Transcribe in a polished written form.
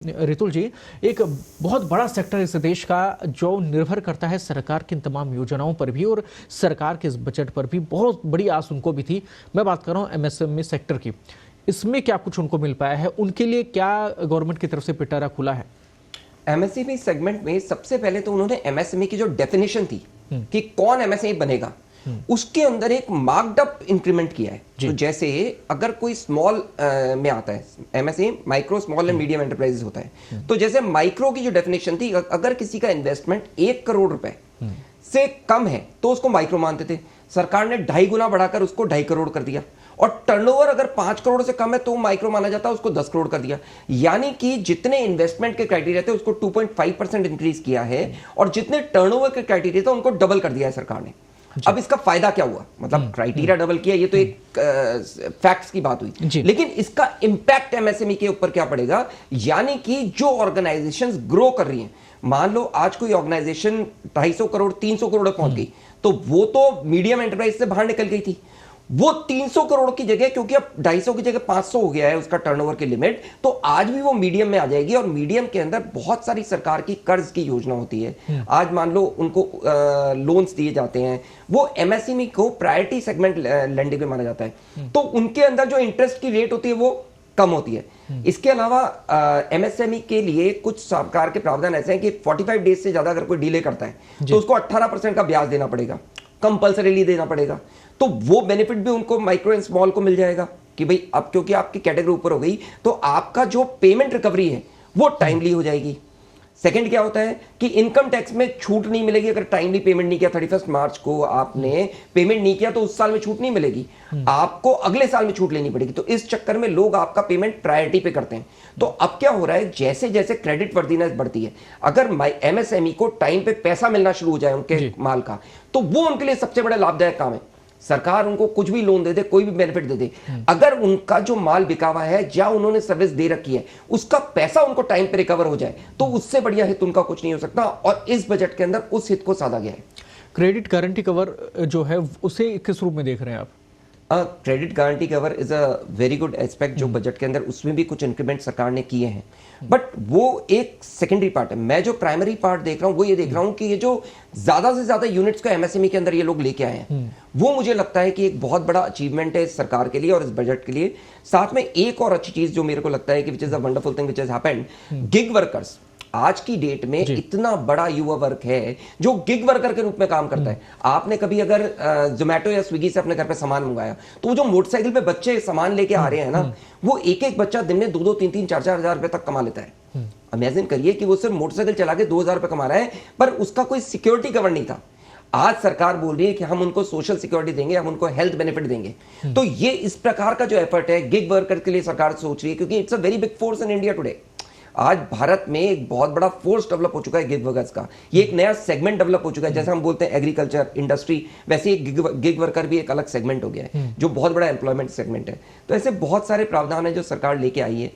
रितुल जी, एक बहुत बड़ा सेक्टर इस देश का जो निर्भर करता है सरकार की इन तमाम योजनाओं पर भी और सरकार के इस बजट पर भी बहुत बड़ी आस उनको भी थी। मैं बात कर रहा हूँ एमएसएमई सेक्टर की। इसमें क्या कुछ उनको मिल पाया है? उनके लिए क्या गवर्नमेंट की तरफ से पिटारा खुला है? एमएसएमई सेगमेंट में सबसे पहले तो उन्होंने एमएसएमई की जो डेफिनेशन थी कि कौन एमएसएमई बनेगा, उसके अंदर एक मार्क्ड अप इंक्रीमेंट किया है। तो जैसे अगर कोई स्मॉल में आता है, MSME micro small and medium enterprises होता है, तो जैसे माइक्रो की जो डेफिनेशन थी, अगर किसी का इन्वेस्टमेंट 1 करोड़ रुपए से कम है तो उसको माइक्रो मानते थे। सरकार ने 2.5 गुना बढ़ाकर उसको 2.5 करोड़ कर दिया। और टर्नओवर अगर 5 करोड़ से कम है तो माइक्रो माना जाता है, उसको 10 करोड़ कर दिया। यानी कि जितने इन्वेस्टमेंट के क्राइटेरिया थे उसको 2.5% इंक्रीज किया है और जितने टर्नओवर के क्राइटेरिया थे उनको डबल कर दिया है सरकार ने। अब इसका फायदा क्या हुआ? मतलब क्राइटेरिया डबल किया, ये तो एक फैक्ट्स की बात हुई, लेकिन इसका इंपैक्ट एमएसएमई के ऊपर क्या पड़ेगा? यानी कि जो ऑर्गेनाइजेशंस ग्रो कर रही हैं, मान लो आज कोई ऑर्गेनाइजेशन 250 करोड़ 300 करोड़ पहुंच गई, तो वो तो मीडियम एंटरप्राइज से बाहर निकल गई थी। वो 300 करोड़ की जगह, क्योंकि अब 250 की जगह 500 हो गया है उसका टर्नओवर की लिमिट, तो आज भी वो मीडियम में आ जाएगी। और मीडियम के अंदर बहुत सारी सरकार की कर्ज की योजना होती है। आज मान लो उनको लोन्स दिए जाते हैं, वो एमएसएमई को प्रायोरिटी सेगमेंट लेंडिंग में माना जाता है, तो उनके अंदर जो इंटरेस्ट की रेट होती है वो कम होती है। इसके अलावा एमएसएमई के लिए कुछ सरकार के प्रावधान ऐसे हैं कि 45 डेज से ज्यादा अगर कोई डिले करता है तो उसको 18% का ब्याज देना पड़ेगा, कंपल्सरीली देना पड़ेगा। तो वो बेनिफिट भी उनको माइक्रो एंड स्मॉल को मिल जाएगा कि भाई अब क्योंकि आपकी कैटेगरी ऊपर हो गई तो आपका जो पेमेंट रिकवरी है वो टाइमली हो जाएगी। सेकंड क्या होता है कि इनकम टैक्स में छूट नहीं मिलेगी। अगर टाइमली पेमेंट नहीं किया, 31 मार्च को आपने पेमेंट नहीं किया, तो उस साल में छूट नहीं मिलेगी, आपको अगले साल में छूट लेनी पड़ेगी। तो इस चक्कर में लोग आपका पेमेंट प्रायोरिटी पे करते हैं। तो अब क्या हो रहा है, जैसे जैसे क्रेडिट वर्दीनेस बढ़ती है, अगर एमएसएमई को टाइम पे पैसा मिलना शुरू हो जाए उनके माल का, तो वो उनके लिए सबसे बड़ा लाभदायक काम है। सरकार उनको कुछ भी लोन दे दे, कोई भी बेनिफिट दे दे, अगर उनका जो माल बिका हुआ है या उन्होंने सर्विस दे रखी है उसका पैसा उनको टाइम पे रिकवर हो जाए, तो उससे बढ़िया हित उनका कुछ नहीं हो सकता। और इस बजट के अंदर उस हित को साधा गया है। क्रेडिट गारंटी कवर जो है उसे किस रूप में देख रहे हैं आप? Credit guarantee cover is a very good aspect जो बजट के अंदर, उसमें भी कुछ इंक्रीमेंट सरकार ने किए हैं, बट वो एक सेकेंडरी पार्ट है। मैं जो प्राइमरी पार्ट देख रहा हूं वो ये देख रहा हूं कि ये जो ज्यादा से ज्यादा यूनिट्स को एमएसएमई के अंदर ये लोग लेके आए हैं, वो मुझे लगता है कि एक बहुत बड़ा अचीवमेंट है इस सरकार के लिए और इस बजट के लिए। साथ में एक और अच्छी चीज जो मेरे को लगता है कि which is a wonderful thing which has happened, gig workers. आज की डेट में इतना बड़ा युवा वर्ग है जो गिग वर्कर के रूप में काम करता है। आपने कभी अगर जोमेटो या स्विगी से अपने घर पे सामान मंगाया, तो वो जो मोटरसाइकिल पे बच्चे सामान लेके आ रहे हैं ना, वो एक एक बच्चा दिन में 2-2, 3-3, 4-4 हजार रुपए तक कमा लेता है। इमेजिन करिए कि वो सिर्फ मोटरसाइकिल चला के 2,000 रुपए कमा रहा है, पर उसका कोई सिक्योरिटी कवर नहीं था। आज सरकार बोल रही है कि हम उनको सोशल सिक्योरिटी देंगे, हम उनको हेल्थ बेनिफिट देंगे। तो ये इस प्रकार का जो एफर्ट है गिग वर्कर के लिए सरकार सोच रही है, क्योंकि it's a very big force in India today. आज भारत में एक बहुत बड़ा फोर्स डेवलप हो चुका है गिग वर्कर्स का। ये एक नया सेगमेंट डेवलप हो चुका है। जैसे हम बोलते हैं एग्रीकल्चर इंडस्ट्री, वैसे गिग वर्कर भी एक अलग सेगमेंट हो गया है जो बहुत बड़ा एम्प्लॉयमेंट सेगमेंट है। तो ऐसे बहुत सारे प्रावधान है जो सरकार लेके आई है।